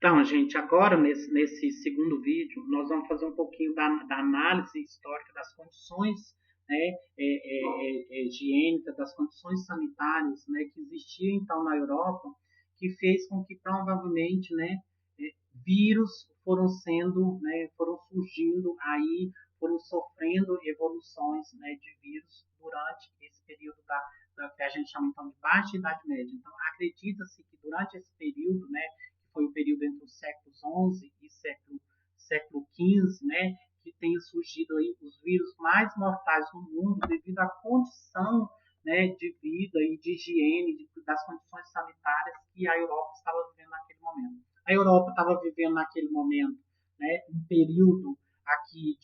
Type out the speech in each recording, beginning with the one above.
Então, gente, agora nesse segundo vídeo, nós vamos fazer um pouquinho da análise histórica das condições, né, higiênicas, das condições sanitárias, né, que existiam então na Europa, que fez com que provavelmente, né, vírus foram surgindo aí, foram sofrendo evoluções, né, de vírus durante esse período da que a gente chama então de Baixa Idade Média. Então, acredita-se que durante esse período, né, foi o período entre os séculos XI e século XV, né, que tenha surgido aí os vírus mais mortais no mundo devido à condição, né, de vida e de higiene, das condições sanitárias que a Europa estava vivendo naquele momento. A Europa estava vivendo naquele momento, né, um período aqui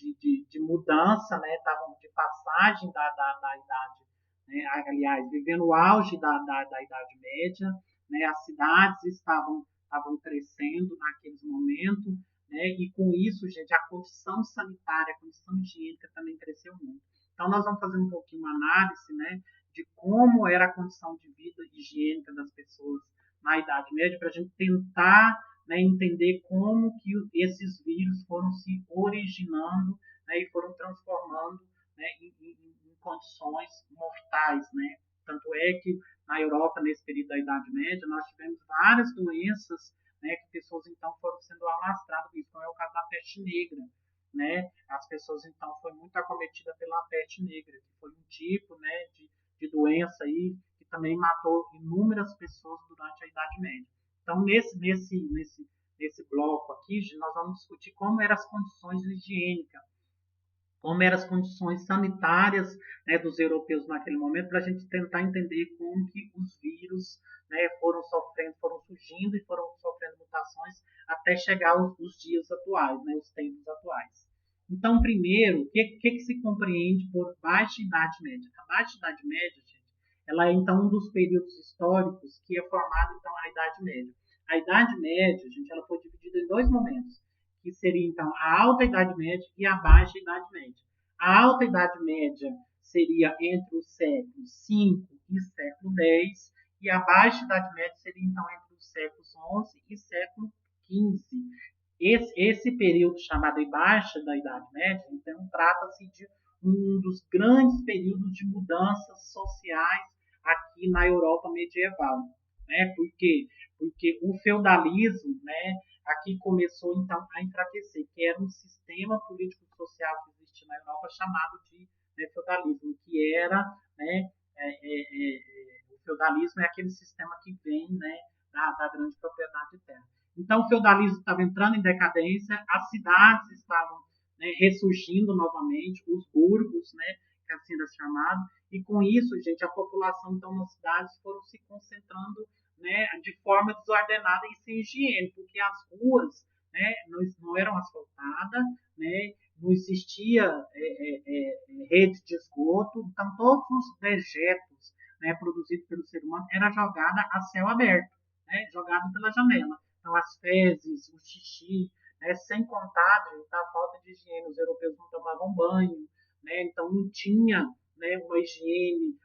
de mudança, né, estavam de passagem da idade, né, aliás, vivendo o auge da Idade Média, né, as cidades estavam crescendo naqueles momentos, né? E com isso, gente, a condição sanitária, a condição higiênica também cresceu muito. Então, nós vamos fazer um pouquinho uma análise, né, de como era a condição de vida higiênica das pessoas na Idade Média, para a gente tentar, né, entender como que esses vírus foram se originando, né, e foram transformando, né, em condições mortais, né? Tanto é que na Europa, nesse período da Idade Média, nós tivemos várias doenças, né, que pessoas então foram sendo alastradas, isso não é o caso da peste negra, né? As pessoas então foram muito acometidas pela peste negra, que foi um tipo, né, de doença aí que também matou inúmeras pessoas durante a Idade Média. Então, nesse bloco aqui, nós vamos discutir como eram as condições higiênicas, como eram as condições sanitárias, né, dos europeus naquele momento, para a gente tentar entender como que os vírus, né, foram surgindo e foram sofrendo mutações até chegar aos dias atuais, né, os tempos atuais. Então, primeiro, o que se compreende por Baixa Idade Média? A Baixa Idade Média, gente, ela é então um dos períodos históricos que é formado então a Idade Média. A Idade Média, gente, ela foi dividida em dois momentos, que seria então a Alta Idade Média e a Baixa Idade Média. A Alta Idade Média seria entre os séculos V e século X, e a Baixa Idade Média seria então entre os séculos XI e século XV. Esse período chamado de Baixa da Idade Média, então, trata-se de um dos grandes períodos de mudanças sociais aqui na Europa medieval. Né? Por quê? Porque o feudalismo, né, aqui começou então a enfraquecer, que era um sistema político-social que existia na Europa chamado de, né, feudalismo, que era, né, o feudalismo é aquele sistema que vem, né, da grande propriedade de terra. Então, o feudalismo estava entrando em decadência, as cidades estavam, né, ressurgindo novamente, os burgos, né, que assim era chamado, e com isso, gente, a população então nas cidades foram se concentrando, né, de forma desordenada e sem higiene, porque as ruas, né, não eram asfaltadas, né, não existia rede de esgoto, então todos os dejetos, né, produzidos pelo ser humano era jogada a céu aberto, né, jogado pela janela. Então as fezes, o xixi, né, sem contar, gente, a falta de higiene, os europeus não tomavam banho, né, então não tinha, né, uma higiene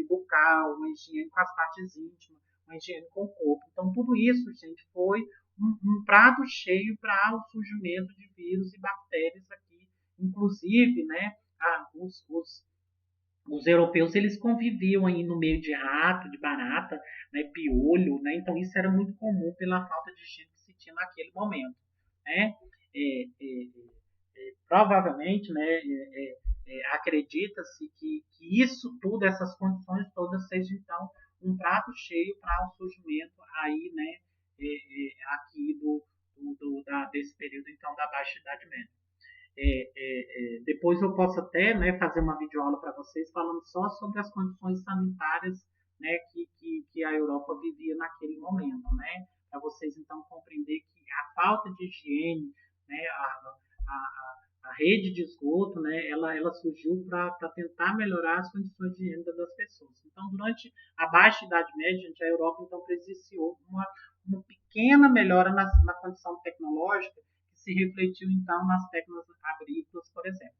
bucal, uma higiene com as partes íntimas, uma higiene com o corpo. Então, tudo isso, gente, foi um prato cheio para o surgimento de vírus e bactérias aqui. Inclusive, né, os europeus eles conviviam aí no meio de rato, de barata, né, piolho, né, então isso era muito comum pela falta de higiene que se tinha naquele momento. Né? Provavelmente, né, acredita-se que isso tudo, essas condições todas, seja então um prato cheio para o surgimento aí, né, aqui desse período então da Baixa Idade Média. Depois eu posso até, né, fazer uma videoaula para vocês falando só sobre as condições sanitárias, né, que a Europa vivia naquele momento, né, para vocês então compreender que a falta de higiene, né, a rede de esgoto, né, ela surgiu para tentar melhorar as condições de higiene das pessoas. Então, durante a Baixa Idade Média, a Europa então presenciou uma pequena melhora na condição tecnológica, que se refletiu então nas técnicas agrícolas, por exemplo.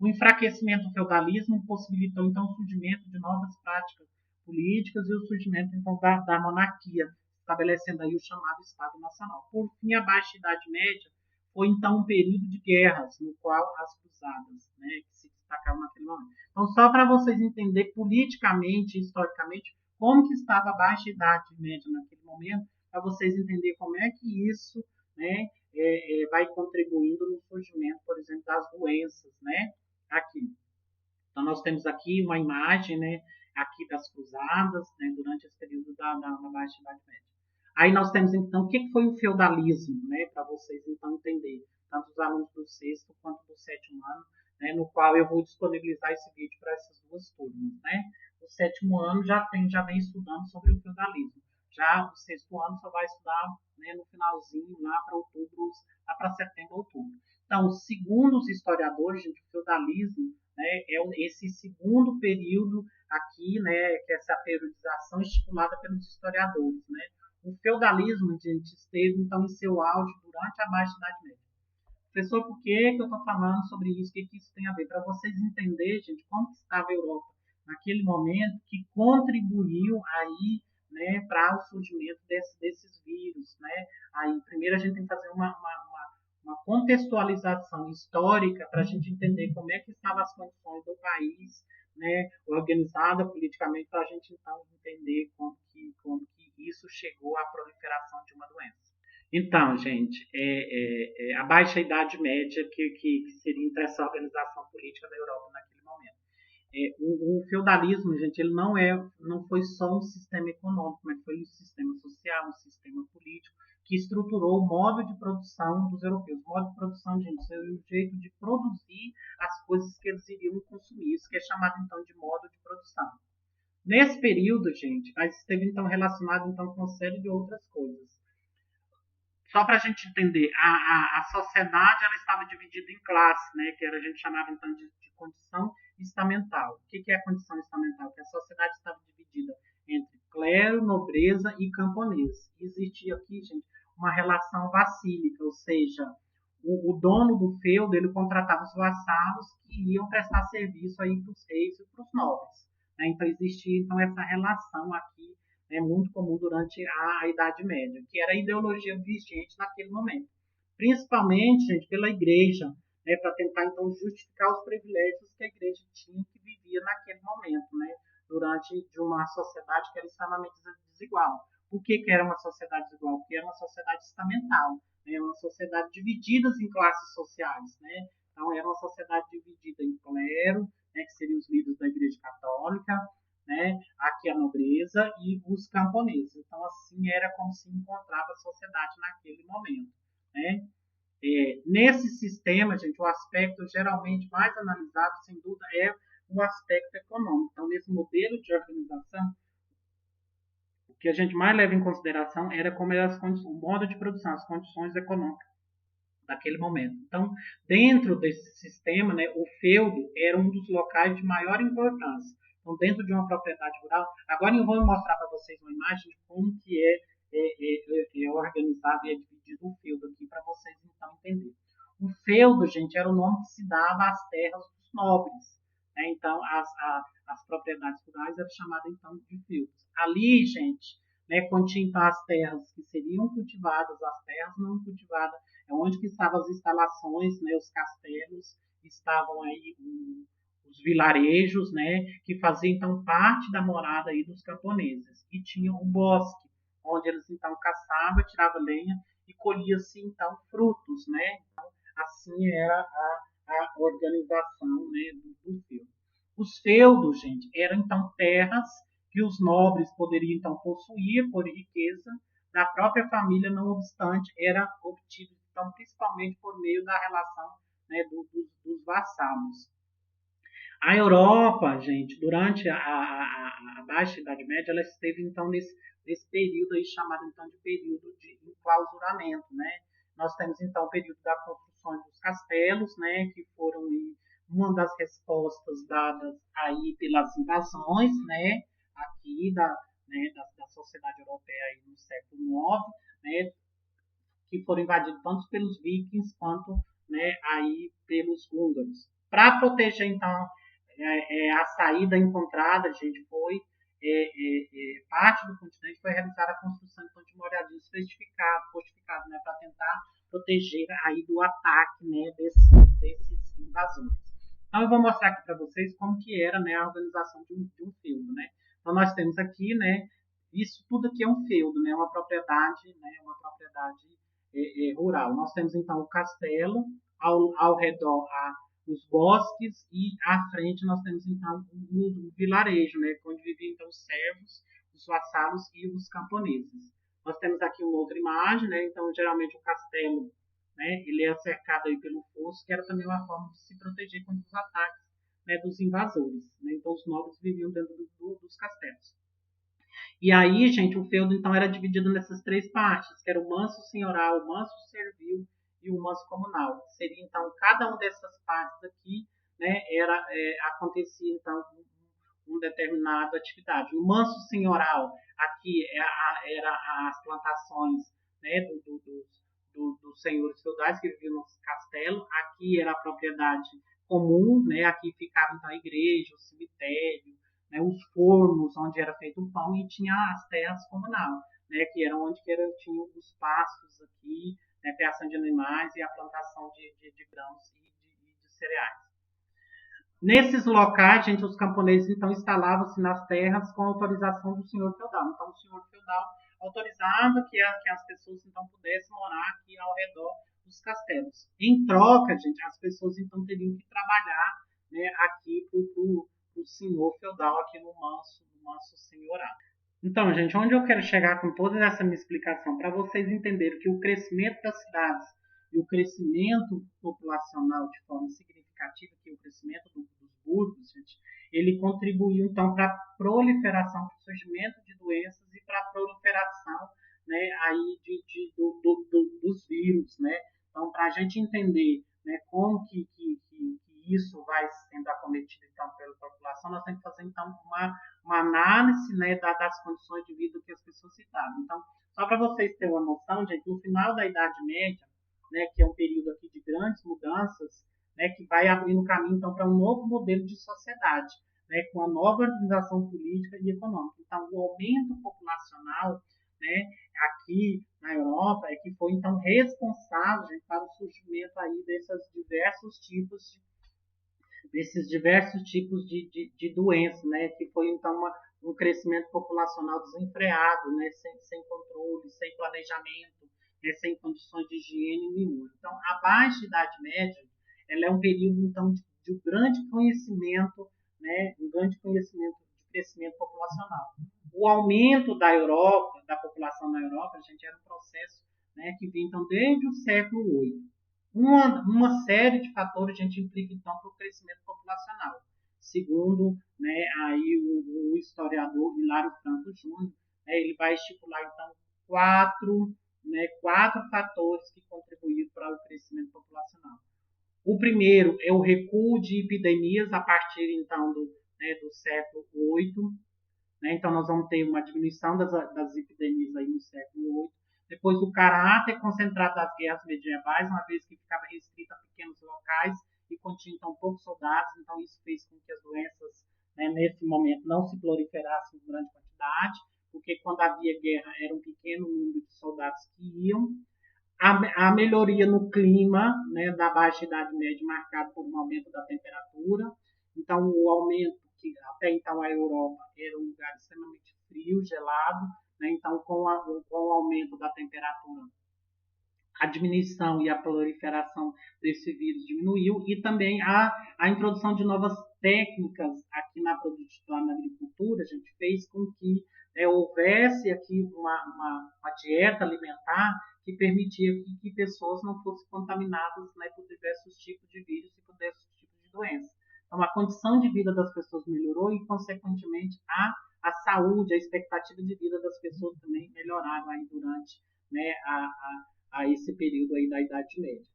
O enfraquecimento do feudalismo possibilitou então o surgimento de novas práticas políticas e o surgimento então da monarquia, estabelecendo aí o chamado Estado Nacional. Por fim, a Baixa Idade Média foi, então, um período de guerras, no qual as cruzadas, né, que se destacaram naquele momento. Então, só para vocês entenderem politicamente, historicamente, como que estava a Baixa Idade Média naquele momento, para vocês entenderem como é que isso, né, vai contribuindo no surgimento, por exemplo, das doenças, né, aqui. Então, nós temos aqui uma imagem, né, aqui das cruzadas, né, durante esse período da Baixa Idade Média. Aí nós temos, então, o que foi o feudalismo, né, para vocês, então, entenderem, tanto os alunos do sexto quanto do sétimo ano, né, no qual eu vou disponibilizar esse vídeo para essas duas turmas, né. O sétimo ano já vem estudando sobre o feudalismo. Já o sexto ano só vai estudar, né, no finalzinho, lá para outubro, lá para setembro, outubro. Então, segundo os historiadores, gente, o feudalismo, né, é esse segundo período aqui, né, que é essa periodização estipulada pelos historiadores, né. O feudalismo, gente, esteve, então, em seu auge durante a Baixa Idade Média. Professor, por que eu estou falando sobre isso? O que isso tem a ver? Para vocês entenderem, gente, como que estava a Europa naquele momento, que contribuiu aí, né, para o surgimento desses vírus, né? Aí, primeiro a gente tem que fazer uma contextualização histórica para a gente entender como é que estavam as condições do país, né, organizada politicamente, para a gente então entender como que isso chegou à proliferação de uma doença. Então, gente, a Baixa Idade Média, que seria então, essa organização política da Europa naquele momento. O feudalismo, gente, ele não foi só um sistema econômico, mas foi um sistema social, um sistema político, que estruturou o modo de produção dos europeus. O modo de produção, gente, é o jeito de produzir as coisas que eles iriam consumir. Isso que é chamado, então, de modo de produção. Nesse período, gente, mas esteve, então, relacionado então, com uma série de outras coisas. Só para a gente entender, a sociedade ela estava dividida em classes, né, que a gente chamava então de condição estamental. O que é a condição estamental? Que a sociedade estava dividida entre clero, nobreza e camponês. Existia aqui, gente, uma relação vacílica, ou seja, o dono do feudo ele contratava os vassalos que iam prestar serviço aí para os reis e para os nobres. Né? Então existia então essa relação aqui muito comum durante a Idade Média, que era a ideologia vigente naquele momento, principalmente, gente, pela Igreja, né, para tentar então justificar os privilégios que a Igreja tinha que vivia naquele momento, né, durante de uma sociedade que era extremamente desigual. Por que era uma sociedade desigual? Porque era uma sociedade estamental, né, uma sociedade dividida em classes sociais, né. Então era uma sociedade dividida em clero, né, que seriam os líderes da Igreja Católica, né, aqui a nobreza e os camponeses. Então, assim era como se encontrava a sociedade naquele momento. Né? Nesse sistema, gente, o aspecto geralmente mais analisado, sem dúvida, é o aspecto econômico. Então, nesse modelo de organização, o que a gente mais leva em consideração era como era o modo de produção, as condições econômicas daquele momento. Então, dentro desse sistema, né, o feudo era um dos locais de maior importância. Então, dentro de uma propriedade rural, agora eu vou mostrar para vocês uma imagem de como que é organizado e é dividido o feudo aqui, para vocês então entenderem. O feudo, gente, era o nome que se dava às terras dos nobres. Né? Então, as propriedades rurais eram chamadas então de feudos. Ali, gente, né, continha então as terras que seriam cultivadas, as terras não cultivadas, é onde que estavam as instalações, né, os castelos, estavam aí os vilarejos, né, que faziam então parte da morada aí dos camponeses. E tinha o bosque, onde eles então caçavam, tiravam lenha e colhia-se então frutos, né. Então, assim era a organização, né, do feudo. Os feudos, gente, eram então terras que os nobres poderiam então possuir por riqueza da própria família, não obstante, era obtido então principalmente por meio da relação, né, dos vassalos. A Europa, gente, durante a Baixa Idade Média, ela esteve então nesse período aí chamado então de período de enclausuramento, né? Nós temos então o período da construção dos castelos, né, que foram uma das respostas dadas aí pelas invasões, né, aqui da sociedade europeia aí no século IX, né, que foram invadidos tanto pelos vikings quanto, né, aí pelos húngaros. Para proteger então a saída encontrada, gente, foi parte do continente foi realizada a construção então, de moradias fortificadas, né, para tentar proteger aí do ataque, né, desses invasores. Então eu vou mostrar aqui para vocês como que era, né, a organização de um feudo, né. Então nós temos aqui, né, isso tudo aqui é um feudo, né, uma propriedade rural. Nós temos então o castelo, ao redor os bosques e à frente nós temos então o vilarejo, né, onde viviam então os servos, os vassalos e os camponeses. Nós temos aqui uma outra imagem, né, então geralmente o castelo, né, ele é cercado aí pelo fosso, que era também uma forma de se proteger contra os ataques, né, dos invasores. Né, então os nobres viviam dentro dos castelos. E aí, gente, o feudo então era dividido nessas três partes, que era o manso senhoral, o manso servil e o manso comunal. Seria então cada uma dessas partes aqui, né, acontecia então uma determinada atividade. O manso senhoral aqui era as plantações, né, dos senhores feudais que viviam nos castelos. Aqui era a propriedade comum, né, aqui ficava então a igreja, o cemitério, né, os fornos onde era feito o pão, e tinha as terras comunais, né, que eram onde tinha os pastos aqui, né, criação de animais e a plantação de grãos e de cereais. Nesses locais, gente, os camponeses então instalavam-se nas terras com autorização do senhor feudal. Então, o senhor feudal autorizava que as pessoas então pudessem morar aqui ao redor dos castelos. Em troca, gente, as pessoas então teriam que trabalhar, né, aqui para o senhor feudal, aqui no manso senhoral. Então, gente, onde eu quero chegar com toda essa minha explicação? Para vocês entenderem que o crescimento das cidades e o crescimento populacional de forma significativa, que é o crescimento dos burgos, gente, ele contribuiu, então, para a proliferação, para o surgimento de doenças e para a proliferação, né, aí dos vírus, né? Então, para a gente entender, né, como que isso vai sendo acometido, então, pela população, nós temos que fazer, então, uma análise, né, das condições de vida que as pessoas citavam. Então, só para vocês terem uma noção, gente, no final da Idade Média, né, que é um período aqui de grandes mudanças, né, que vai abrindo caminho então para um novo modelo de sociedade, né, com a nova organização política e econômica. Então, o aumento populacional, né, aqui na Europa é que foi então responsável, gente, para o surgimento aí desses diversos tipos de doenças, né, que foi então um crescimento populacional desenfreado, né, sem controle, sem planejamento, né, sem condições de higiene nenhuma. Então, a Baixa Idade Média, ela é um período então de grande conhecimento, né, um grande conhecimento de crescimento populacional. O aumento da Europa, da população na Europa, gente, era um processo, né, que vinha então desde o século VIII. Uma série de fatores a gente implica então para o crescimento populacional. Segundo, né, aí o historiador Hilário Franco Júnior, né, ele vai estipular então quatro fatores que contribuíram para o crescimento populacional. O primeiro é o recuo de epidemias a partir então do século VIII. Né? Então nós vamos ter uma diminuição das epidemias aí no século VIII. Depois o caráter concentrado das guerras medievais, uma vez que ficava restrito a pequenos locais e continha então poucos soldados, então isso fez com que as doenças, né, nesse momento não se proliferassem em grande quantidade, porque quando havia guerra era um pequeno número de soldados que iam. A melhoria no clima, né, da Baixa Idade Média, marcado por um aumento da temperatura. Então, o aumento, que até então a Europa era um lugar extremamente frio, gelado, né, então, com o aumento da temperatura, a diminuição e a proliferação desse vírus diminuiu, e também a introdução de novas técnicas aqui na produção, na agricultura, a gente fez com que houvesse aqui uma dieta alimentar que permitia que pessoas não fossem contaminadas, né, por diversos tipos de vírus e por diversos tipos de doenças. Então, a condição de vida das pessoas melhorou e, consequentemente, a saúde, a expectativa de vida das pessoas também melhoraram aí durante, né, a esse período aí da Idade Média.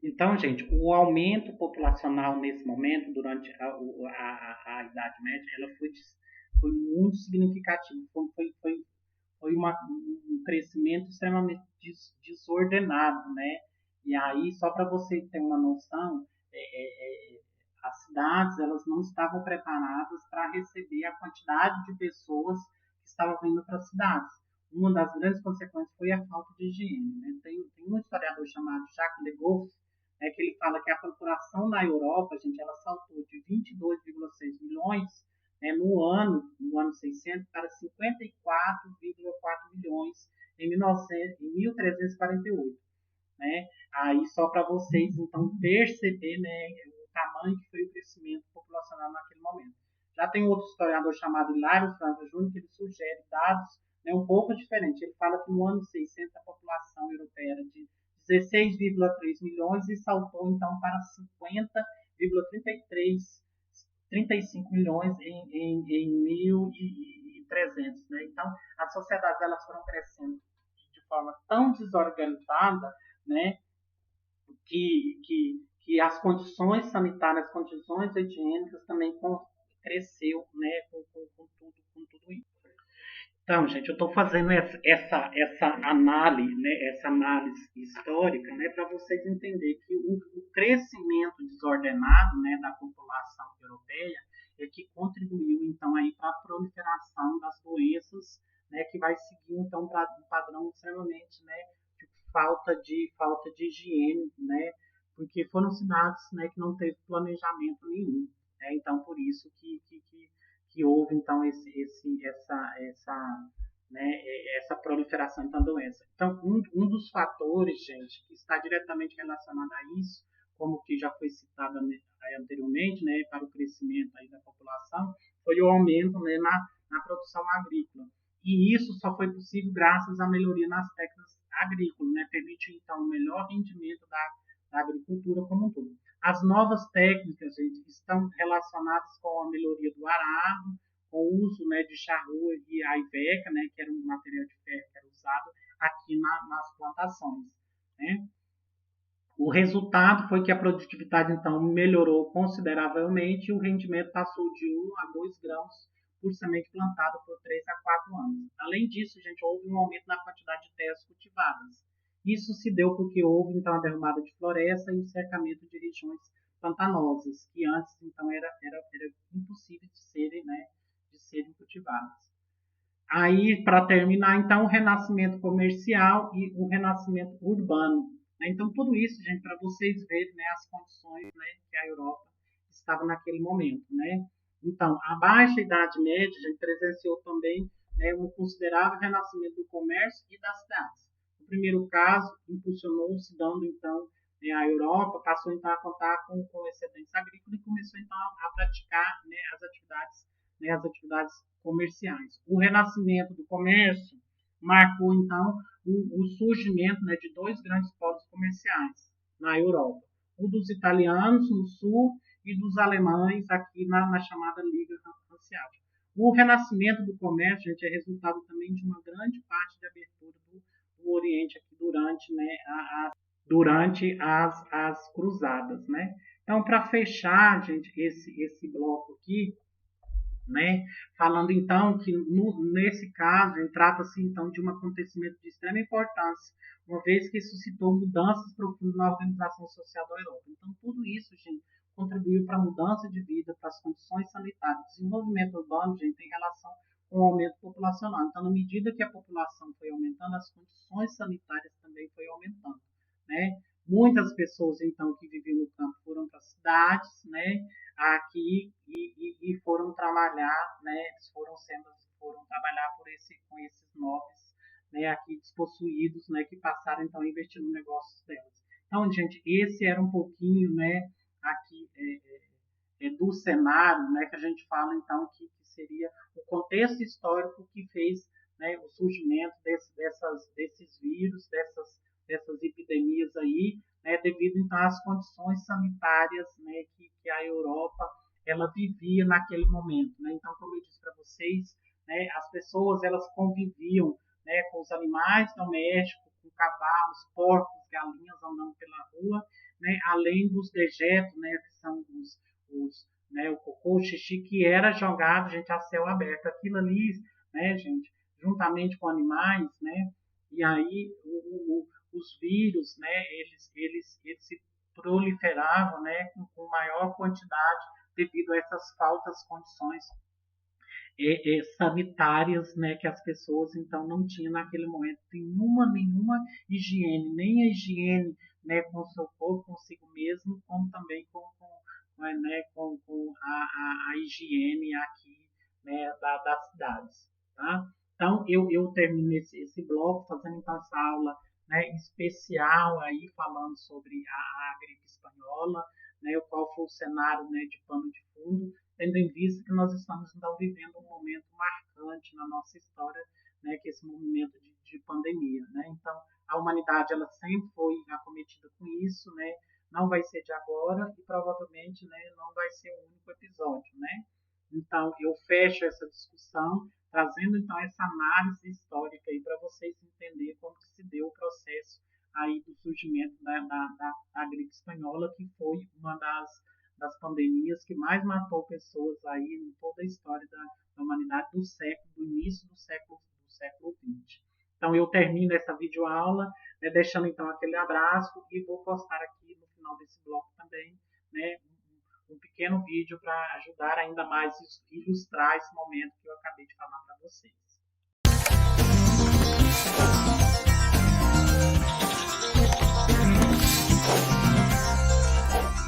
Então, gente, o aumento populacional nesse momento, durante a Idade Média, ela foi muito significativo. Foi um crescimento extremamente desordenado, né? E aí, só para você ter uma noção, cidades elas não estavam preparadas para receber a quantidade de pessoas que estavam vindo para as cidades. Uma das grandes consequências foi a falta de higiene. Né? Tem um historiador chamado Jacques Le Goff, né, que ele fala que a população na Europa, gente, ela saltou de 22,6 milhões, né, no ano 600 para 54,4 milhões em 1348. Né? Aí só para vocês então perceber, né, o tamanho que foi o crescimento populacional naquele momento. Já tem outro historiador chamado Hilário Franco Júnior que ele sugere dados, né, um pouco diferentes. Ele fala que no ano 600 a população europeia era de 16,3 milhões e saltou então para 50,35 milhões em 1300. Né? Então, as sociedades elas foram crescendo de forma tão desorganizada, né, que as condições sanitárias, as condições higiênicas também cresceu, né, com tudo isso. Então, gente, eu estou fazendo essa análise, né, essa análise histórica, né, para vocês entenderem que o crescimento desordenado, né, da população europeia é que contribuiu então aí para a proliferação das doenças, né, que vai seguir então para um padrão extremamente, né, de falta de higiene, né, porque foram cidades, né, que não teve planejamento nenhum, né, então por isso que houve então né, essa proliferação da doença. Então, um dos fatores, gente, que está diretamente relacionado a isso, como que já foi citado anteriormente, né, para o crescimento aí da população, foi o aumento, né, na produção agrícola. E isso só foi possível graças à melhoria nas técnicas agrícolas, né, permite então o melhor rendimento da agricultura como um todo. As novas técnicas, gente, estão relacionadas com a melhoria do arado, com o uso, né, de charrua e a iveca, né, que era um material de ferro que era usado aqui nas plantações. Né? O resultado foi que a produtividade, então, melhorou consideravelmente e o rendimento passou de 1 a 2 grãos por semente plantada por 3 a 4 anos. Além disso, gente, houve um aumento na quantidade de terras cultivadas. Isso se deu porque houve, então, a derrubada de floresta e o cercamento de regiões pantanosas, que antes, então, era impossível de serem cultivadas. Aí, para terminar, então, o renascimento comercial e o renascimento urbano. Né? Então, tudo isso, gente, para vocês verem, né, as condições, né, que a Europa estava naquele momento. Né? Então, a Baixa Idade Média, a gente presenciou também, né, um considerável renascimento do comércio e das cidades. No primeiro caso, impulsionou-se, dando, então, né, a Europa passou, então, a contar com excedentes agrícolas e começou, então, a praticar, né, as atividades comerciais. O renascimento do comércio marcou, então, o surgimento, né, de dois grandes polos comerciais na Europa. O dos italianos no sul e dos alemães aqui na chamada Liga Hanseática. O renascimento do comércio, gente, é resultado também de uma grande parte da abertura do Oriente aqui durante as cruzadas. Né? Então, para fechar, gente, esse bloco aqui, né? Falando então que nesse caso trata-se então de um acontecimento de extrema importância, uma vez que suscitou mudanças profundas na organização social da Europa. Então tudo isso, gente, contribuiu para a mudança de vida, para as condições sanitárias, o desenvolvimento urbano, gente, tem relação com o aumento populacional. Então, na medida que a população foi aumentando, as condições sanitárias também foi aumentando, né? Muitas pessoas, então, que viviam no campo foram para as cidades, né? Aqui e foram trabalhar, né? Foram trabalhar com esses nobres, né? Aqui despossuídos, né? Que passaram então a investir no negócio delas. Então, gente, esse era um pouquinho, né? Aqui do cenário, né? Que a gente fala então que seria o contexto histórico que fez, né? O surgimento desses vírus, dessas epidemias aí, né, devido então às condições sanitárias, né, que a Europa ela vivia naquele momento. Né? Então, como eu disse para vocês, né, as pessoas elas conviviam, né, com os animais domésticos, com cavalos, porcos, galinhas andando pela rua, né, além dos dejetos, né, que são né, o cocô, o xixi, que era jogado, gente, a céu aberto. Aquilo ali, né, gente, juntamente com animais, né, e aí os vírus, né, eles se proliferavam, né, com maior quantidade devido a essas faltas condições sanitárias, né, que as pessoas então não tinham naquele momento nenhuma higiene, nem a higiene, né, com o seu corpo, consigo mesmo, como também com a higiene aqui, né, das cidades, tá? Então eu termino esse bloco fazendo então essa aula, né, especial aí falando sobre a gripe espanhola, né, qual foi o cenário, né, de pano de fundo, tendo em vista que nós estamos então vivendo um momento marcante na nossa história, né, que é esse momento de pandemia, né? Então a humanidade ela sempre foi acometida com isso, né? Não vai ser de agora e provavelmente, né, não vai ser o único episódio, né? Então eu fecho essa discussão trazendo então essa análise histórica aí para vocês entenderem como que se deu o processo aí do surgimento da gripe espanhola, que foi uma das pandemias que mais matou pessoas aí em toda a história da humanidade do início do século XX. Então eu termino essa videoaula, né, deixando então aquele abraço e vou postar aqui no final desse bloco também, né, um pequeno vídeo para ajudar ainda mais a ilustrar esse momento que eu acabei de falar para vocês.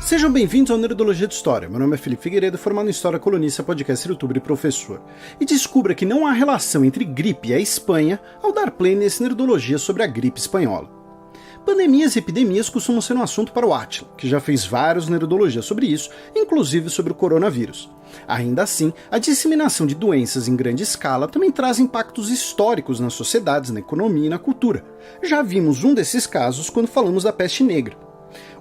Sejam bem-vindos ao Nerdologia de História. Meu nome é Felipe Figueiredo, formado em História, colunista, podcast, youtuber e professor. E descubra que não há relação entre gripe e a Espanha ao dar play nesse Nerdologia sobre a gripe espanhola. Pandemias e epidemias costumam ser um assunto para o Átila, que já fez vários Nerdologias sobre isso, inclusive sobre o coronavírus. Ainda assim, a disseminação de doenças em grande escala também traz impactos históricos nas sociedades, na economia e na cultura. Já vimos um desses casos quando falamos da peste negra.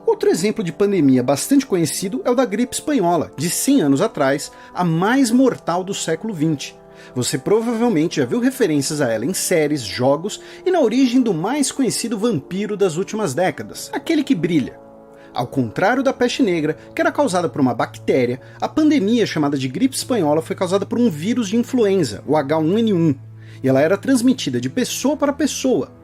Outro exemplo de pandemia bastante conhecido é o da gripe espanhola, de 100 anos atrás, a mais mortal do século XX. Você provavelmente já viu referências a ela em séries, jogos e na origem do mais conhecido vampiro das últimas décadas, aquele que brilha. Ao contrário da peste negra, que era causada por uma bactéria, a pandemia chamada de gripe espanhola foi causada por um vírus de influenza, o H1N1, e ela era transmitida de pessoa para pessoa.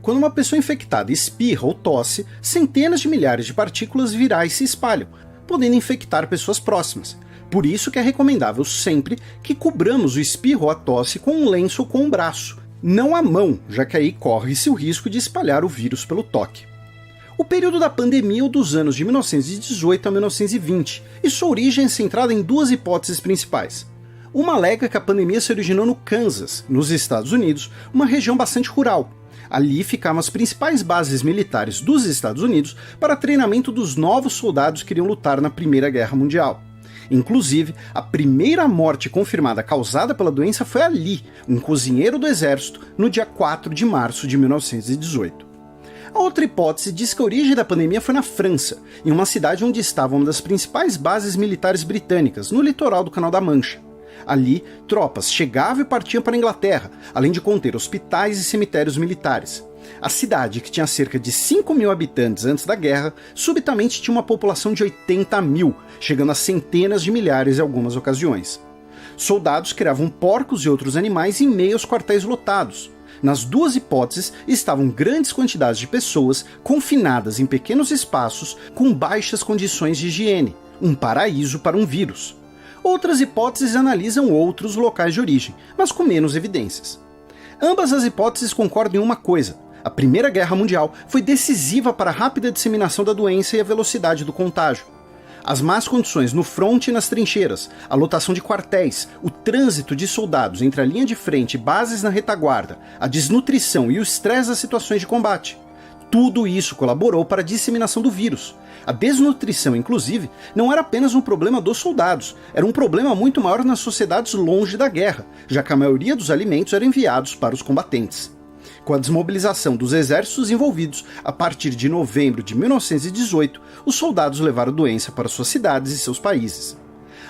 Quando uma pessoa infectada espirra ou tosse, centenas de milhares de partículas virais se espalham, podendo infectar pessoas próximas. Por isso que é recomendável sempre que cobramos o espirro ou a tosse com um lenço ou com um braço, não a mão, já que aí corre-se o risco de espalhar o vírus pelo toque. O período da pandemia é o dos anos de 1918 a 1920, e sua origem é centrada em duas hipóteses principais. Uma alega que a pandemia se originou no Kansas, nos Estados Unidos, uma região bastante rural. Ali ficavam as principais bases militares dos Estados Unidos para treinamento dos novos soldados que iriam lutar na Primeira Guerra Mundial. Inclusive, a primeira morte confirmada causada pela doença foi ali, um cozinheiro do exército, no dia 4 de março de 1918. A outra hipótese diz que a origem da pandemia foi na França, em uma cidade onde estava uma das principais bases militares britânicas, no litoral do Canal da Mancha. Ali, tropas chegavam e partiam para a Inglaterra, além de conter hospitais e cemitérios militares. A cidade, que tinha cerca de 5 mil habitantes antes da guerra, subitamente tinha uma população de 80 mil, chegando a centenas de milhares em algumas ocasiões. Soldados criavam porcos e outros animais em meio aos quartéis lotados. Nas duas hipóteses estavam grandes quantidades de pessoas confinadas em pequenos espaços com baixas condições de higiene, um paraíso para um vírus. Outras hipóteses analisam outros locais de origem, mas com menos evidências. Ambas as hipóteses concordam em uma coisa: a Primeira Guerra Mundial foi decisiva para a rápida disseminação da doença e a velocidade do contágio. As más condições no fronte e nas trincheiras, a lotação de quartéis, o trânsito de soldados entre a linha de frente e bases na retaguarda, a desnutrição e o estresse das situações de combate. Tudo isso colaborou para a disseminação do vírus. A desnutrição, inclusive, não era apenas um problema dos soldados, era um problema muito maior nas sociedades longe da guerra, já que a maioria dos alimentos eram enviados para os combatentes. Com a desmobilização dos exércitos envolvidos, a partir de novembro de 1918, os soldados levaram a doença para suas cidades e seus países.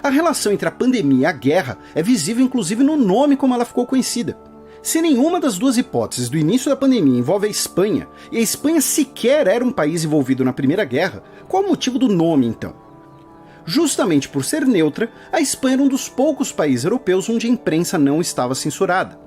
A relação entre a pandemia e a guerra é visível inclusive no nome como ela ficou conhecida. Se nenhuma das duas hipóteses do início da pandemia envolve a Espanha, e a Espanha sequer era um país envolvido na Primeira Guerra, qual o motivo do nome então? Justamente por ser neutra, a Espanha era um dos poucos países europeus onde a imprensa não estava censurada.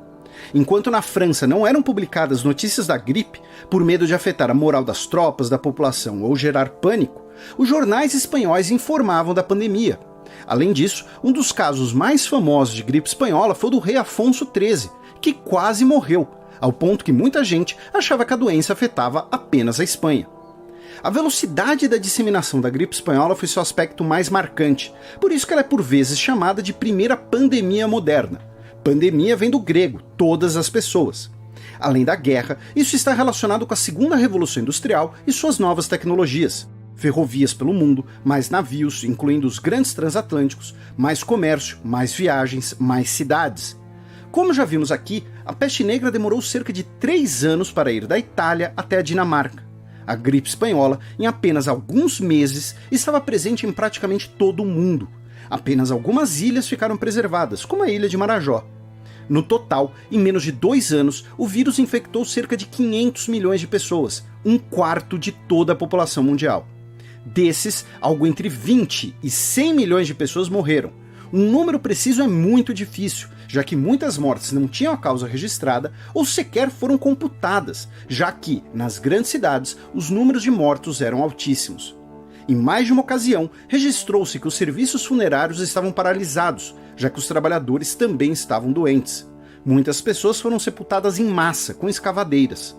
Enquanto na França não eram publicadas notícias da gripe, por medo de afetar a moral das tropas, da população ou gerar pânico, os jornais espanhóis informavam da pandemia. Além disso, um dos casos mais famosos de gripe espanhola foi o do rei Afonso XIII, que quase morreu, ao ponto que muita gente achava que a doença afetava apenas a Espanha. A velocidade da disseminação da gripe espanhola foi seu aspecto mais marcante, por isso que ela é por vezes chamada de primeira pandemia moderna. Pandemia vem do grego, todas as pessoas. Além da guerra, isso está relacionado com a segunda revolução industrial e suas novas tecnologias. Ferrovias pelo mundo, mais navios, incluindo os grandes transatlânticos, mais comércio, mais viagens, mais cidades. Como já vimos aqui, a peste negra demorou cerca de 3 anos para ir da Itália até a Dinamarca. A gripe espanhola, em apenas alguns meses, estava presente em praticamente todo o mundo. Apenas algumas ilhas ficaram preservadas, como a ilha de Marajó. No total, em menos de 2 anos, o vírus infectou cerca de 500 milhões de pessoas, 1/4 de toda a população mundial. Desses, algo entre 20 e 100 milhões de pessoas morreram. Um número preciso é muito difícil, já que muitas mortes não tinham a causa registrada ou sequer foram computadas, já que, nas grandes cidades, os números de mortos eram altíssimos. Em mais de uma ocasião, registrou-se que os serviços funerários estavam paralisados, já que os trabalhadores também estavam doentes. Muitas pessoas foram sepultadas em massa, com escavadeiras.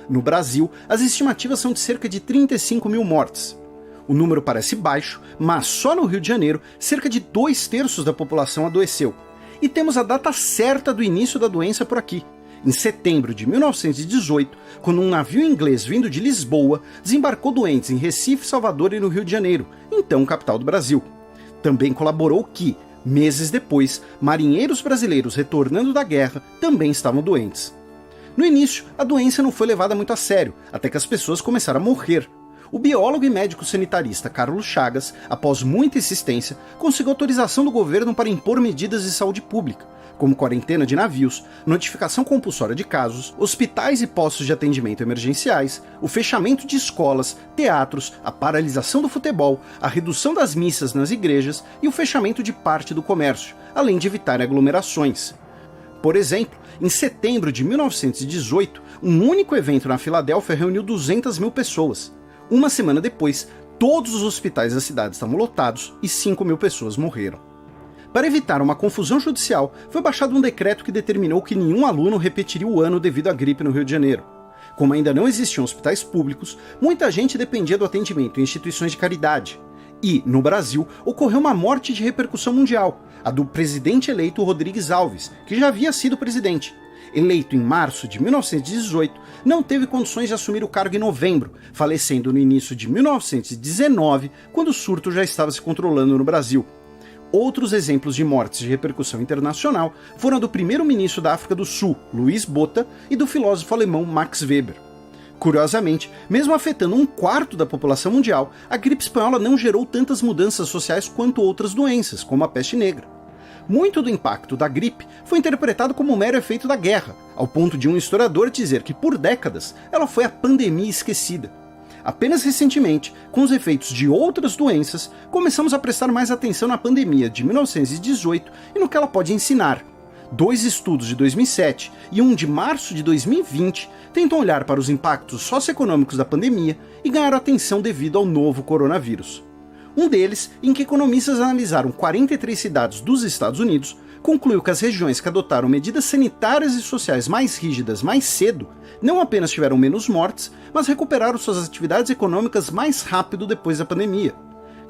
No Brasil, as estimativas são de cerca de 35 mil mortes. O número parece baixo, mas só no Rio de Janeiro, cerca de 2/3 da população adoeceu. E temos a data certa do início da doença por aqui. Em setembro de 1918, quando um navio inglês vindo de Lisboa desembarcou doentes em Recife, Salvador e no Rio de Janeiro, então capital do Brasil. Também colaborou que, meses depois, marinheiros brasileiros retornando da guerra também estavam doentes. No início, a doença não foi levada muito a sério, até que as pessoas começaram a morrer. O biólogo e médico sanitarista Carlos Chagas, após muita insistência, conseguiu autorização do governo para impor medidas de saúde pública, como quarentena de navios, notificação compulsória de casos, hospitais e postos de atendimento emergenciais, o fechamento de escolas, teatros, a paralisação do futebol, a redução das missas nas igrejas e o fechamento de parte do comércio, além de evitar aglomerações. Por exemplo, em setembro de 1918, um único evento na Filadélfia reuniu 200 mil pessoas. Uma semana depois, todos os hospitais da cidade estavam lotados e 5 mil pessoas morreram. Para evitar uma confusão judicial, foi baixado um decreto que determinou que nenhum aluno repetiria o ano devido à gripe no Rio de Janeiro. Como ainda não existiam hospitais públicos, muita gente dependia do atendimento em instituições de caridade. E, no Brasil, ocorreu uma morte de repercussão mundial, a do presidente eleito Rodrigues Alves, que já havia sido presidente. Eleito em março de 1918, não teve condições de assumir o cargo em novembro, falecendo no início de 1919, quando o surto já estava se controlando no Brasil. Outros exemplos de mortes de repercussão internacional foram a do primeiro-ministro da África do Sul, Luiz Botha, e do filósofo alemão Max Weber. Curiosamente, mesmo afetando 1/4 da população mundial, a gripe espanhola não gerou tantas mudanças sociais quanto outras doenças, como a peste negra. Muito do impacto da gripe foi interpretado como um mero efeito da guerra, ao ponto de um historiador dizer que, por décadas, ela foi a pandemia esquecida. Apenas recentemente, com os efeitos de outras doenças, começamos a prestar mais atenção na pandemia de 1918 e no que ela pode ensinar. 2 estudos de 2007 e um de março de 2020 tentam olhar para os impactos socioeconômicos da pandemia e ganhar atenção devido ao novo coronavírus. Um deles, em que economistas analisaram 43 cidades dos Estados Unidos, concluiu que as regiões que adotaram medidas sanitárias e sociais mais rígidas mais cedo não apenas tiveram menos mortes, mas recuperaram suas atividades econômicas mais rápido depois da pandemia.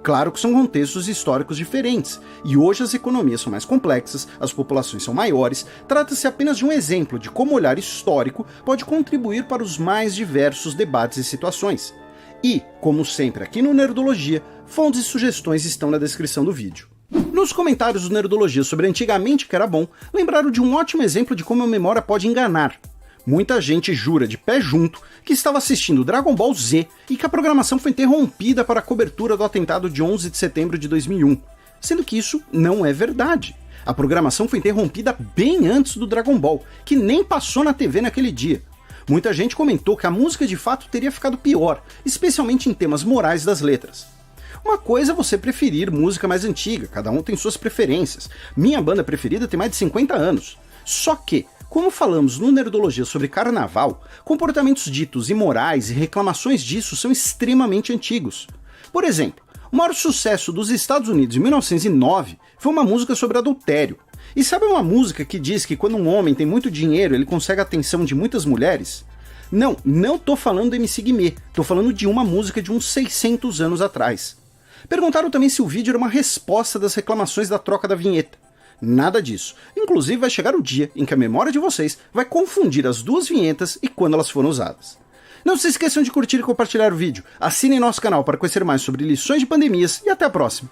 Claro que são contextos históricos diferentes, e hoje as economias são mais complexas, as populações são maiores, trata-se apenas de um exemplo de como o olhar histórico pode contribuir para os mais diversos debates e situações. E, como sempre aqui no Nerdologia, fontes e sugestões estão na descrição do vídeo. Nos comentários do Nerdologia sobre antigamente que era bom, lembraram de um ótimo exemplo de como a memória pode enganar. Muita gente jura de pé junto que estava assistindo Dragon Ball Z e que a programação foi interrompida para a cobertura do atentado de 11 de setembro de 2001, sendo que isso não é verdade. A programação foi interrompida bem antes do Dragon Ball, que nem passou na TV naquele dia. Muita gente comentou que a música de fato teria ficado pior, especialmente em temas morais das letras. Uma coisa é você preferir música mais antiga, cada um tem suas preferências. Minha banda preferida tem mais de 50 anos. Só que, como falamos no Nerdologia sobre carnaval, comportamentos ditos imorais e reclamações disso são extremamente antigos. Por exemplo, O maior sucesso dos Estados Unidos em 1909 foi uma música sobre adultério. E sabe uma música que diz que quando um homem tem muito dinheiro ele consegue a atenção de muitas mulheres? Não tô falando do MC Guimê, tô falando de uma música de uns 600 anos atrás. Perguntaram também se o vídeo era uma resposta das reclamações da troca da vinheta. Nada disso. Inclusive vai chegar o dia em que a memória de vocês vai confundir as duas vinhetas e quando elas foram usadas. Não se esqueçam de curtir e compartilhar o vídeo, assinem nosso canal para conhecer mais sobre lições de pandemias e até a próxima!